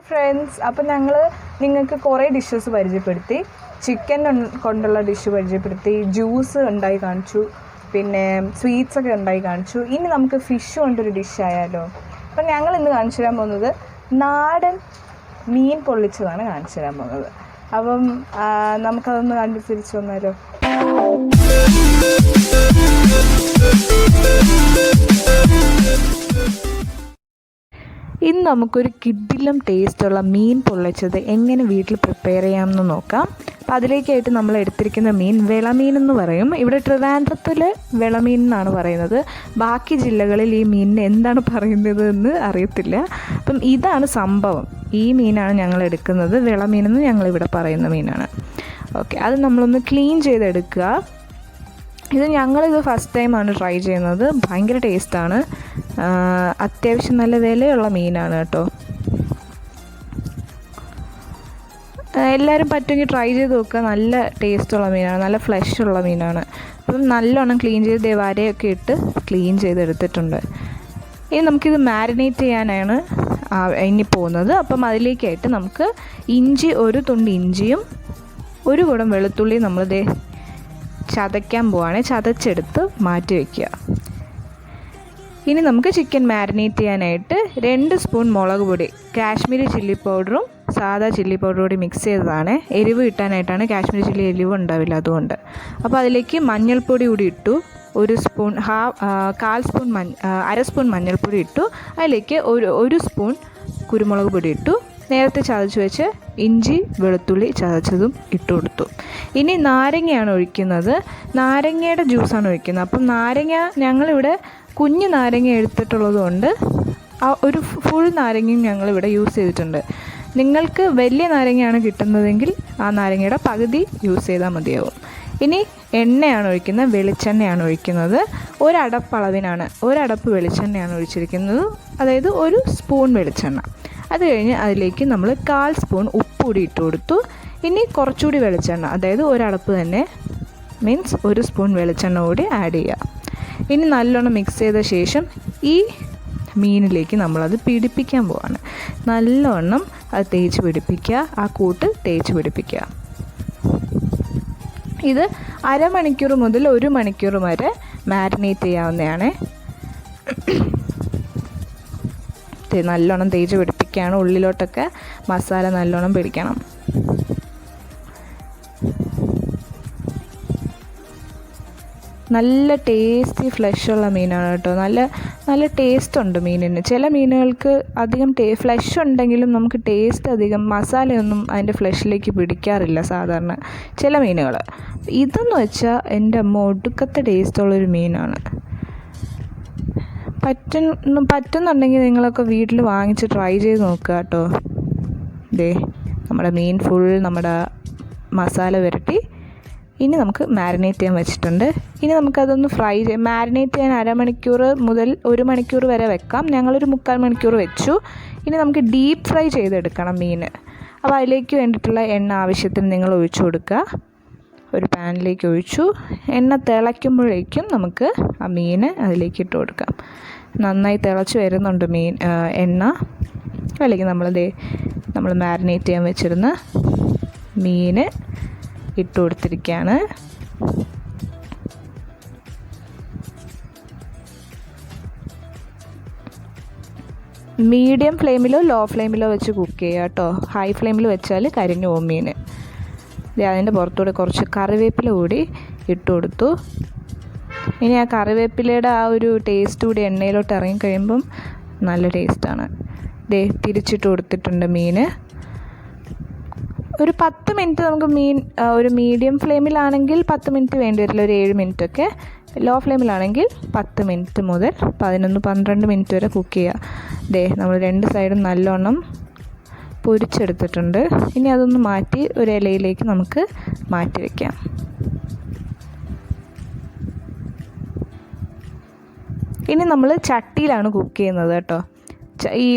Friends, അപ്പം ഞങ്ങൾ നിങ്ങൾക്ക് കുറേ ഡിഷസ് പരിചയപ്പെടുത്തി. ചിക്കൻ കൊണ്ടുള്ള ഡിഷ് പരിചയപ്പെടുത്തി, ജ്യൂസ് ഉണ്ടായി കാണിച്ചു, പിന്നെ സ്വീറ്റ്സൊക്കെ ഉണ്ടായി കാണിച്ചു. ഇനി നമുക്ക് ഫിഷ് കൊണ്ടൊരു ഡിഷായാലോ. അപ്പം ഞങ്ങൾ ഇന്ന് കാണിച്ചു തരാൻ പോകുന്നത് നാടൻ മീൻ പൊള്ളിച്ചതാണ് കാണിച്ചു തരാൻ പോകുന്നത്. അപ്പം നമുക്കതൊന്ന് കണ്ടു തിരിച്ചു വന്നാലോ. ഇന്ന് നമുക്കൊരു കിടിലം ടേസ്റ്റുള്ള മീൻ പൊള്ളിച്ചത് എങ്ങനെ വീട്ടിൽ പ്രിപ്പയർ ചെയ്യാമെന്ന് നോക്കാം. അപ്പോൾ അതിലേക്കായിട്ട് നമ്മൾ എടുത്തിരിക്കുന്ന മീൻ വിളമീൻ എന്ന് പറയും. ഇവിടെ ട്രിവാൻഡ്രത്തിൽ വിളമീൻ എന്നാണ് പറയുന്നത്. ബാക്കി ജില്ലകളിൽ ഈ മീനിന് എന്താണ് പറയുന്നത് എന്ന് അറിയത്തില്ല. അപ്പം ഇതാണ് സംഭവം. ഈ മീനാണ് ഞങ്ങൾ എടുക്കുന്നത്. വിളമീനെന്ന് ഞങ്ങളിവിടെ പറയുന്ന മീനാണ്. ഓക്കെ, അത് നമ്മളൊന്ന് ക്ലീൻ ചെയ്തെടുക്കുക. ഞങ്ങളിത് ഫസ്റ്റ് ടൈമാണ് ട്രൈ ചെയ്യുന്നത്. ഭയങ്കര ടേസ്റ്റാണ്. അത്യാവശ്യം നല്ല വിലയുള്ള മീനാണ് കേട്ടോ. എല്ലാവരും പറ്റുമെങ്കിൽ ട്രൈ ചെയ്ത് നോക്കുക. നല്ല ടേസ്റ്റുള്ള മീനാണ്, നല്ല ഫ്ലഷുള്ള മീനാണ്. അപ്പം നല്ലോണം ക്ലീൻ ചെയ്ത് വരയൊക്കെ ഇട്ട് ക്ലീൻ ചെയ്തെടുത്തിട്ടുണ്ട്. ഇനി നമുക്കിത് മാരിനേറ്റ് ചെയ്യാനാണ് ഇനി പോകുന്നത്. അപ്പം അതിലേക്കായിട്ട് നമുക്ക് ഒരു തുണ്ട് ഇഞ്ചിയും ഒരു കുടം വെളുത്തുള്ളിയും നമ്മളിത് ചതയ്ക്കാൻ പോവാണ്. ചതച്ചെടുത്ത് മാറ്റി വയ്ക്കുക. ഇനി നമുക്ക് ചിക്കൻ മാരിനേറ്റ് ചെയ്യാനായിട്ട് 2 സ്പൂൺ മുളക് പൊടി, കാശ്മീരി ചില്ലി പൗഡറും സാദാ ചില്ലി പൗഡറും കൂടി മിക്സ് ചെയ്തതാണ്. എരിവ് കിട്ടാനായിട്ടാണ്. കാശ്മീരി ചില്ലി എരിവ് ഉണ്ടാവില്ല, അതുകൊണ്ട്. അപ്പോൾ അതിലേക്ക് മഞ്ഞൾപ്പൊടി കൂടി ഇട്ടു. 1 സ്പൂൺ അര സ്പൂൺ മഞ്ഞൾപ്പൊടി ഇട്ടു. അതിലേക്ക് ഒരു സ്പൂൺ കുരുമുളക് പൊടി ഇട്ടു. നേരത്തെ ചതച്ച് വെച്ച് ഇഞ്ചി വെളുത്തുള്ളി ചതച്ചതും ഇട്ട് കൊടുത്തു. ഇനി നാരങ്ങയാണ് ഒഴിക്കുന്നത്. നാരങ്ങയുടെ ജ്യൂസാണ് ഒഴിക്കുന്നത്. അപ്പം നാരങ്ങ ഞങ്ങളിവിടെ കുഞ്ഞു നാരങ്ങ എടുത്തിട്ടുള്ളത് കൊണ്ട് ഒരു ഫുൾ നാരങ്ങയും ഞങ്ങളിവിടെ യൂസ് ചെയ്തിട്ടുണ്ട്. നിങ്ങൾക്ക് വലിയ നാരങ്ങയാണ് കിട്ടുന്നതെങ്കിൽ ആ നാരങ്ങയുടെ പകുതി യൂസ് ചെയ്താൽ മതിയാവും. ഇനി എണ്ണയാണ് ഒഴിക്കുന്നത്, വെളിച്ചെണ്ണയാണ് ഒഴിക്കുന്നത്. ഒരടപ്പളവിനാണ്, ഒരടപ്പ് വെളിച്ചെണ്ണയാണ് ഒഴിച്ചിരിക്കുന്നത്. അതായത് 1 സ്പൂൺ വെളിച്ചെണ്ണ. അത് കഴിഞ്ഞ് അതിലേക്ക് നമ്മൾ 1/4 സ്പൂൺ ഉപ്പ് കൂടി ഇട്ട് കൊടുത്തു. ഇനി കുറച്ചുകൂടി വെളിച്ചെണ്ണ, അതായത് ഒരടപ്പ് തന്നെ, മീൻസ് 1 സ്പൂൺ വെളിച്ചെണ്ണ കൂടി ആഡ് ചെയ്യുക. ഇനി നല്ലോണം മിക്സ് ചെയ്ത ശേഷം ഈ മീനിലേക്ക് നമ്മളത് പിടിപ്പിക്കാൻ പോവാണ്. നല്ലോണം അത് തേച്ച് പിടിപ്പിക്കുക, ആ കൂട്ട് തേച്ച് പിടിപ്പിക്കുക. ഇത് അരമണിക്കൂർ മുതൽ 1 മണിക്കൂർ വരെ മാരിനേറ്റ് ചെയ്യാവുന്നതാണ്. നല്ലോണം തേച്ച് പിടിപ്പിക്കുകയാണ്. ഉള്ളിലോട്ടൊക്കെ മസാല നല്ലോണം പിടിക്കണം. നല്ല ടേസ്റ്റി ഫ്ലഷുള്ള മീനാണ് കേട്ടോ. നല്ല ടേസ്റ്റ് ഉണ്ട് മീനിന്. ചില മീനുകൾക്ക് അധികം ഫ്ലഷ് ഉണ്ടെങ്കിലും നമുക്ക് ടേസ്റ്റ് അധികം മസാലയൊന്നും അതിൻ്റെ ഫ്ലഷിലേക്ക് പിടിക്കാറില്ല സാധാരണ ചില മീനുകൾ. ഇതെന്ന് വെച്ചാൽ എൻ്റെ അമ്മ ഒടുക്കത്തെ ടേസ്റ്റുള്ളൊരു മീനാണ്. പറ്റുന്നുണ്ടെങ്കിൽ നിങ്ങളൊക്കെ വീട്ടിൽ വാങ്ങിച്ച് ട്രൈ ചെയ്ത് നോക്കുക കേട്ടോ. നമ്മുടെ മീൻ ഫുൾ നമ്മുടെ മസാല പുരട്ടി ഇനി നമുക്ക് മാരിനേറ്റ് ചെയ്യാൻ വെച്ചിട്ടുണ്ട്. ഇനി നമുക്കതൊന്ന് മാരിനേറ്റ് ചെയ്യാൻ അരമണിക്കൂർ മുതൽ 1 മണിക്കൂർ വരെ വെക്കാം. ഞങ്ങളൊരു 3/4 മണിക്കൂർ വെച്ചു. ഇനി നമുക്ക് ഡീപ്പ് ഫ്രൈ ചെയ്തെടുക്കണം മീൻ. അപ്പോൾ അതിലേക്ക് വേണ്ടിയിട്ടുള്ള എണ്ണ ആവശ്യത്തിന് നിങ്ങൾ ഒഴിച്ചു കൊടുക്കുക. ഒരു പാനിലേക്ക് ഒഴിച്ചു. എണ്ണ തിളയ്ക്കുമ്പോഴേക്കും നമുക്ക് ആ മീൻ അതിലേക്ക് ഇട്ട് കൊടുക്കാം. നന്നായി തിളച്ച് വരുന്നുണ്ട് എണ്ണ. അല്ലെങ്കിൽ നമ്മൾ മാരിനേറ്റ് ചെയ്യാൻ വെച്ചിരുന്ന മീൻ ഇട്ട് കൊടുത്തിരിക്കുകയാണ്. മീഡിയം ഫ്ലെയിമിലോ ലോ ഫ്ലെയിമിലോ വെച്ച് കുക്ക് ചെയ്യുക കേട്ടോ. ഹൈ ഫ്ലെയിമിൽ വെച്ചാൽ കരിഞ്ഞു പോകും മീൻ. അതിൻ്റെ പുറത്തൂടെ കുറച്ച് കറിവേപ്പില കൂടി ഇട്ട് കൊടുത്തു. ഇനി ആ കറിവേപ്പിലയുടെ ആ ഒരു ടേസ്റ്റ് കൂടി എണ്ണയിലോട്ട് ഇറങ്ങിക്കഴിയുമ്പം നല്ല ടേസ്റ്റാണ്. തിരിച്ചിട്ട് കൊടുത്തിട്ടുണ്ട് മീൻ. ഒരു 10 മിനിറ്റ് നമുക്ക് ഒരു മീഡിയം ഫ്ലെയിമിലാണെങ്കിൽ 10 മിനിറ്റ് വേണ്ടി വരില്ല, ഒരു 7 മിനിറ്റൊക്കെ. ലോ ഫ്ലെയിമിലാണെങ്കിൽ 10 മിനിറ്റ് മുതൽ 11-12 മിനിറ്റ് വരെ കുക്ക് ചെയ്യുക. നമ്മൾ 2 സൈഡും നല്ലോണം പൊരിച്ചെടുത്തിട്ടുണ്ട്. ഇനി അതൊന്ന് മാറ്റി ഒരു ഇലയിലേക്ക് നമുക്ക് മാറ്റി വയ്ക്കാം. ഇനി നമ്മൾ ചട്ടിയിലാണ് കുക്ക് ചെയ്യുന്നത് കേട്ടോ. ഈ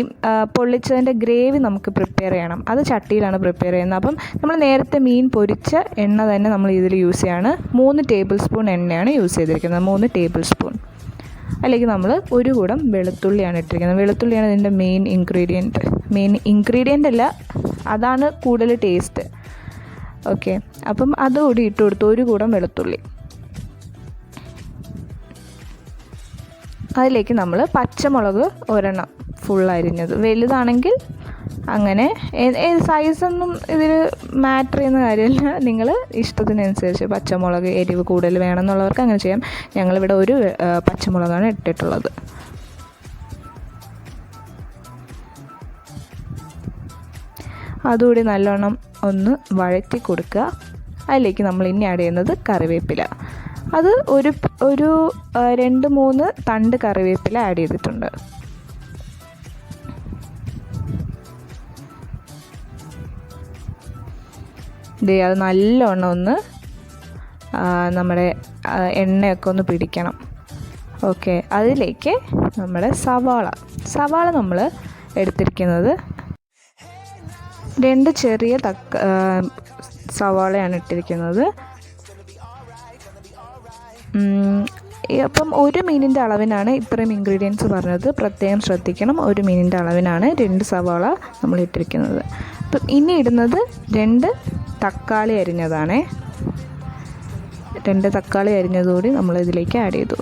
പൊള്ളിച്ചതിൻ്റെ ഗ്രേവി നമുക്ക് പ്രിപ്പയർ ചെയ്യണം. അത് ചട്ടിയിലാണ് പ്രിപ്പയർ ചെയ്യുന്നത്. അപ്പം നമ്മൾ നേരത്തെ മീൻ പൊരിച്ച എണ്ണ തന്നെ നമ്മൾ ഇതിൽ യൂസ് ചെയ്യാണ്. 3 ടേബിൾ സ്പൂൺ എണ്ണയാണ് യൂസ് ചെയ്തിരിക്കുന്നത്. 3 ടേബിൾ സ്പൂൺ. അതിലേക്ക് നമ്മൾ ഒരു കൂടം വെളുത്തുള്ളിയാണ് ഇട്ടിരിക്കുന്നത്. വെളുത്തുള്ളിയാണ് ഇതിൻ്റെ മെയിൻ ഇൻഗ്രീഡിയൻ്റ് അല്ല, അതാണ് കൂടുതൽ ടേസ്റ്റ്. ഓക്കെ, അപ്പം അതുകൂടി ഇട്ട് കൊടുത്തു, ഒരു കൂടം വെളുത്തുള്ളി. അതിലേക്ക് നമ്മൾ പച്ചമുളക് ഒരെണ്ണം ഫുൾ അരിഞ്ഞത്, വലുതാണെങ്കിൽ അങ്ങനെ. സൈസൊന്നും ഇതിൽ മാറ്റർ ചെയ്യുന്ന കാര്യമില്ല, നിങ്ങൾ ഇഷ്ടത്തിനനുസരിച്ച് പച്ചമുളക് എരിവ് കൂടുതൽ വേണമെന്നുള്ളവർക്ക് അങ്ങനെ ചെയ്യാം. ഞങ്ങളിവിടെ ഒരു പച്ചമുളകാണ് ഇട്ടിട്ടുള്ളത്. അതുകൂടി നല്ലോണം ഒന്ന് വഴറ്റി കൊടുക്കുക. അതിലേക്ക് നമ്മൾ ഇനി ആഡ് ചെയ്യുന്നത് കറിവേപ്പില. അത് ഒരു 2-3 തണ്ട് കറിവേപ്പില ആഡ് ചെയ്തിട്ടുണ്ട്. അത് നല്ലോണം ഒന്ന് നമ്മുടെ എണ്ണയൊക്കെ ഒന്ന് പിടിക്കണം. ഓക്കെ, അതിലേക്ക് നമ്മുടെ സവാള നമ്മൾ എടുത്തിരിക്കുന്നത് 2 ചെറിയ സവാളയാണ് ഇട്ടിരിക്കുന്നത്. അപ്പം 1 മീനിൻ്റെ അളവിനാണ് ഇത്രയും ഇൻഗ്രീഡിയൻസ് പറഞ്ഞത്, പ്രത്യേകം ശ്രദ്ധിക്കണം. 1 മീനിൻ്റെ അളവിനാണ് 2 സവാള നമ്മൾ ഇട്ടിരിക്കുന്നത്. അപ്പം ഇനി ഇടുന്നത് 2 തക്കാളി അരിഞ്ഞതാണേ. 2 തക്കാളി അരിഞ്ഞതുകൂടി നമ്മൾ ഇതിലേക്ക് ആഡ് ചെയ്തു.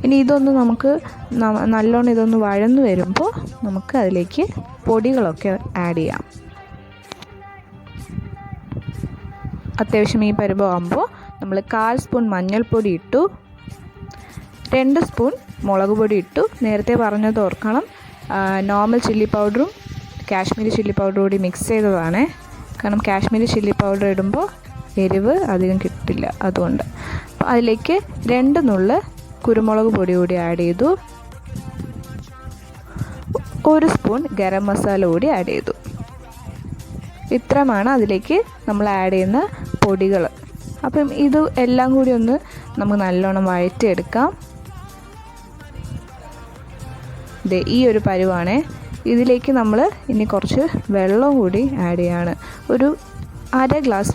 ഇനി ഇതൊന്ന് നമുക്ക് നല്ലോണം ഇതൊന്ന് വഴന്നു വരുമ്പോൾ നമുക്ക് അതിലേക്ക് പൊടികളൊക്കെ ആഡ് ചെയ്യാം. അത്യാവശ്യം ഈ പരുവമാകുമ്പോൾ നമ്മൾ 1/4 സ്പൂൺ മഞ്ഞൾപ്പൊടി ഇട്ടു, 2 സ്പൂൺ മുളക് പൊടി ഇട്ടു. നേരത്തെ പറഞ്ഞത് ഓർക്കണം, നോർമൽ ചില്ലി പൗഡറും കാശ്മീരി ചില്ലി പൗഡറും കൂടി മിക്സ് ചെയ്തതാണ്. കാരണം കാശ്മീരി ചില്ലി പൗഡർ ഇടുമ്പോൾ എരിവ് അധികം കിട്ടില്ല, അതുകൊണ്ട്. അപ്പോൾ അതിലേക്ക് 2 നുള്ള് കുരുമുളക് പൊടി കൂടി ആഡ് ചെയ്തു, 1 സ്പൂൺ ഗരം മസാല കൂടി ആഡ് ചെയ്തു. ഇത്രയുമാണ് അതിലേക്ക് നമ്മൾ ആഡ് ചെയ്യുന്ന പൊടികൾ. അപ്പം ഇത് എല്ലാം കൂടി ഒന്ന് നമുക്ക് നല്ലോണം വഴറ്റിയെടുക്കാം. ഈ ഒരു പരുവാണ്. ഇതിലേക്ക് നമ്മൾ ഇനി കുറച്ച് വെള്ളം കൂടി ആഡ് ചെയ്യാണ്. ഒരു 1/2 ഗ്ലാസ്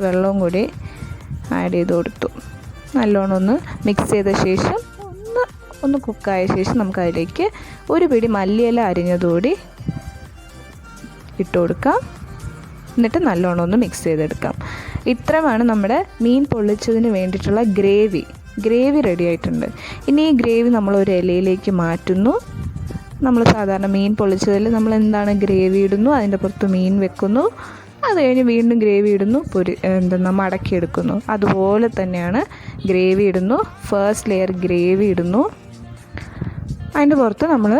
വെള്ളവും കൂടി ആഡ് ചെയ്ത് കൊടുത്തു. നല്ലോണം ഒന്ന് മിക്സ് ചെയ്ത ശേഷം ഒന്ന് കുക്കായ ശേഷം നമുക്കതിലേക്ക് ഒരു പിടി മല്ലിയില അരിഞ്ഞതുകൂടി ഇട്ട് കൊടുക്കാം. എന്നിട്ട് നല്ലോണം ഒന്ന് മിക്സ് ചെയ്തെടുക്കാം. ഇത്രയുമാണ് നമ്മുടെ മീൻ പൊള്ളിച്ചതിന് വേണ്ടിയിട്ടുള്ള ഗ്രേവി റെഡി ആയിട്ടുണ്ട്. ഇനി ഈ ഗ്രേവി നമ്മൾ ഒരു ഇലയിലേക്ക് മാറ്റുന്നു. നമ്മൾ സാധാരണ മീൻ പൊള്ളിച്ചതിൽ നമ്മൾ എന്താണ് ഗ്രേവി ഇടുന്നു, അതിൻ്റെ പുറത്ത് മീൻ വെക്കുന്നു, അത് കഴിഞ്ഞ് വീണ്ടും ഗ്രേവി ഇടുന്നു, മടക്കിയെടുക്കുന്നു. അതുപോലെ തന്നെയാണ് ഗ്രേവി ഇടുന്നു. ഫസ്റ്റ് ലെയർ ഗ്രേവി ഇടുന്നു, അതിൻ്റെ പുറത്ത് നമ്മൾ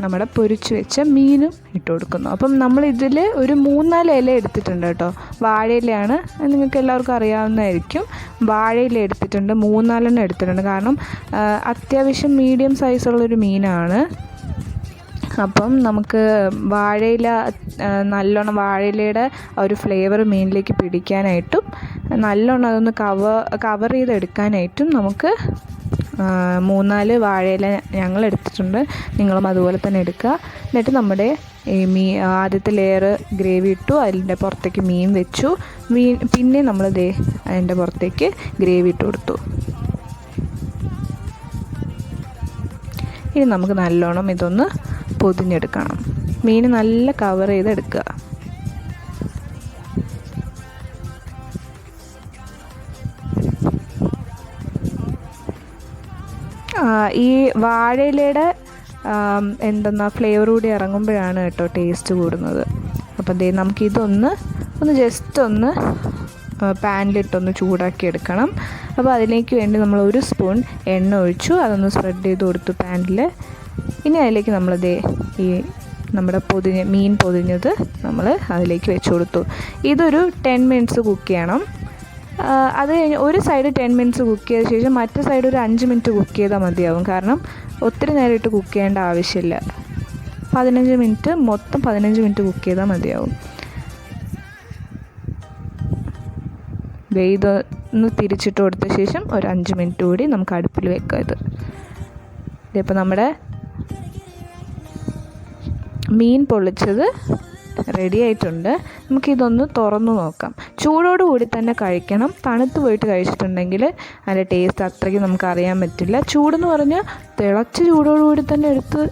നമ്മുടെ പൊരിച്ച് വെച്ച മീനും ഇട്ട് കൊടുക്കുന്നു. അപ്പം നമ്മൾ ഇതിൽ ഒരു 3-4 ഇല എടുത്തിട്ടുണ്ട് കേട്ടോ. വാഴയിലയാണ്, നിങ്ങൾക്ക് എല്ലാവർക്കും അറിയാവുന്നതായിരിക്കും. വാഴയില എടുത്തിട്ടുണ്ട്, 3-4 എടുത്തിട്ടുണ്ട്. കാരണം അത്യാവശ്യം മീഡിയം സൈസുള്ളൊരു മീനാണ്. അപ്പം നമുക്ക് വാഴയില നല്ലോണം, വാഴയിലയുടെ ഒരു ഫ്ലേവർ മീനിലേക്ക് പിടിക്കാനായിട്ടും നല്ലോണം അതൊന്ന് കവർ ചെയ്തെടുക്കാനായിട്ടും നമുക്ക് 3-4 വാഴയില ഞങ്ങൾ എടുത്തിട്ടുണ്ട്. നിങ്ങളും അതുപോലെ തന്നെ എടുക്കുക. എന്നിട്ട് നമ്മുടെ ഈ ആദ്യത്തെ ലെയർ ഗ്രേവി ഇട്ടു, അതിൻ്റെ പുറത്തേക്ക് മീൻ വെച്ചു, പിന്നെ നമ്മൾ അതിൻ്റെ പുറത്തേക്ക് ഗ്രേവി ഇട്ട് കൊടുത്തു. ഇനി നമുക്ക് നല്ലോണം ഇതൊന്ന് പൊതിഞ്ഞെടുക്കണം. മീൻ നല്ല കവർ ചെയ്തെടുക്കുക. ഈ വാഴയിലയുടെ ഫ്ലേവർ കൂടി ഇറങ്ങുമ്പോഴാണ് കേട്ടോ ടേസ്റ്റ് കൂടുന്നത്. അപ്പം നമുക്കിതൊന്ന് ജസ്റ്റ് ഒന്ന് പാനിലിട്ടൊന്ന് ചൂടാക്കി എടുക്കണം. അപ്പോൾ അതിലേക്ക് വേണ്ടി നമ്മൾ 1 സ്പൂൺ എണ്ണ ഒഴിച്ചു, അതൊന്ന് സ്പ്രെഡ് ചെയ്ത് കൊടുത്തു പാനിൽ. ഇനി അതിലേക്ക് നമ്മൾ ഈ നമ്മുടെ മീൻ പൊതിഞ്ഞത് നമ്മൾ അതിലേക്ക് വെച്ച് കൊടുത്തു. ഇതൊരു 10 മിനിറ്റ്സ് കുക്ക് ചെയ്യണം. അത് കഴിഞ്ഞ് ഒരു സൈഡ് 10 മിനിറ്റ്സ് കുക്ക് ചെയ്ത ശേഷം മറ്റേ സൈഡ് ഒരു 5 മിനിറ്റ് കുക്ക് ചെയ്താൽ മതിയാവും. കാരണം ഒത്തിരി നേരം ഇട്ട് കുക്ക് ചെയ്യേണ്ട ആവശ്യമില്ല. 15 മിനിറ്റ് മൊത്തം 15 മിനിറ്റ് കുക്ക് ചെയ്താൽ മതിയാവും. ഇതൊന്ന് തിരിച്ചിട്ട് കൊടുത്ത ശേഷം ഒരു 5 മിനിറ്റ് കൂടി നമുക്ക് അടുപ്പിൽ വെക്കാം. ഇതിപ്പോൾ നമ്മുടെ മീൻ പൊള്ളിച്ചത് റെഡി ആയിട്ടുണ്ട്. നമുക്കിതൊന്ന് തുറന്നു നോക്കാം. ചൂടോടുകൂടി തന്നെ കഴിക്കണം. തണുത്ത് പോയിട്ട് കഴിച്ചിട്ടുണ്ടെങ്കിൽ അതിൻ്റെ ടേസ്റ്റ് അത്രയ്ക്ക് നമുക്ക് അറിയാൻ പറ്റില്ല. ചൂടെന്ന് പറഞ്ഞാൽ തിളച്ച ചൂടോടുകൂടി തന്നെ എടുത്ത്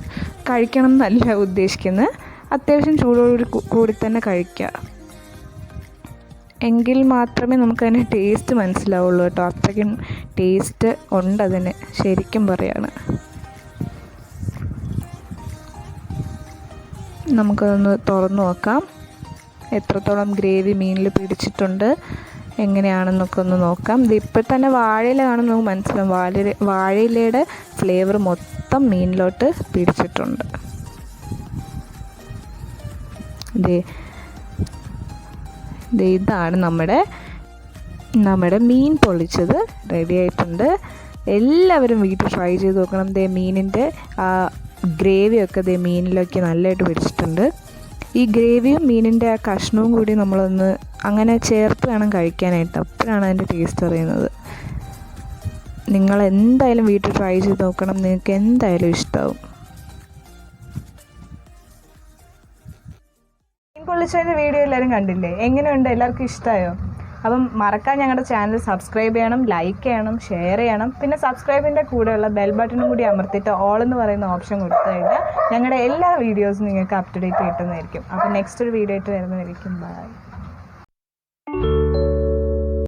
കഴിക്കണം എന്നല്ല ഉദ്ദേശിക്കുന്നത്. അത്യാവശ്യം ചൂടോടുകൂടി തന്നെ കഴിക്കുക, എങ്കിൽ മാത്രമേ നമുക്കതിന് ടേസ്റ്റ് മനസ്സിലാവുള്ളൂ കേട്ടോ. അത്രയ്ക്കും ടേസ്റ്റ് ഉണ്ടതിന്, ശരിക്കും പറയാണ്. നമുക്കതൊന്ന് തുറന്നു നോക്കാം. എത്രത്തോളം ഗ്രേവി മീനിൽ പിടിച്ചിട്ടുണ്ട് എങ്ങനെയാണെന്നൊക്കെ ഒന്ന് നോക്കാം. ഇത് ഇപ്പോൾ തന്നെ വാഴയില കാണുമ്പോൾ നമുക്ക് മനസ്സിലാവും. വാഴയിലയുടെ ഫ്ലേവർ മൊത്തം മീനിലോട്ട് പിടിച്ചിട്ടുണ്ട്. ഇതാണ് നമ്മുടെ മീൻ പൊള്ളിച്ചത് റെഡി ആയിട്ടുണ്ട്. എല്ലാവരും വീട്ടിൽ ട്രൈ ചെയ്ത് നോക്കണം. മീനിൻ്റെ ആ ഗ്രേവിയൊക്കെ മീനിലൊക്കെ നല്ലതായിട്ട് പിടിച്ചിട്ടുണ്ട്. ഈ ഗ്രേവിയും മീനിൻ്റെ ആ കഷ്ണവും കൂടി നമ്മളൊന്ന് അങ്ങനെ ചേർത്ത് വേണം കഴിക്കാനായിട്ട്. അപ്പോഴാണ് അതിൻ്റെ ടേസ്റ്റ് അറിയുന്നത്. നിങ്ങൾ എന്തായാലും വീട്ടിൽ ട്രൈ ചെയ്ത് നോക്കണം, നിങ്ങൾക്ക് എന്തായാലും ഇഷ്ടമാവും. മീൻ പൊള്ളിച്ചതിൻ്റെ വീഡിയോ എല്ലാവരും കണ്ടില്ലേ? എങ്ങനെയുണ്ട്? എല്ലാവർക്കും ഇഷ്ടമായോ? അപ്പം മറക്കാൻ ഞങ്ങളുടെ ചാനൽ സബ്സ്ക്രൈബ് ചെയ്യണം, ലൈക്ക് ചെയ്യണം, ഷെയർ ചെയ്യണം. പിന്നെ സബ്സ്ക്രൈബിൻ്റെ കൂടെയുള്ള ബെൽ ബട്ടണും കൂടി അമർത്തിയിട്ട് ഓൾ എന്ന് പറയുന്ന ഓപ്ഷൻ കൊടുത്തു കഴിഞ്ഞാൽ ഞങ്ങളുടെ എല്ലാ വീഡിയോസും നിങ്ങൾക്ക് അപ് ടു ഡേറ്റ് കിട്ടുന്നതായിരിക്കും. അപ്പോൾ നെക്സ്റ്റ് ഒരു വീഡിയോ ആയിട്ട് വരുന്നതായിരിക്കും. ബൈ.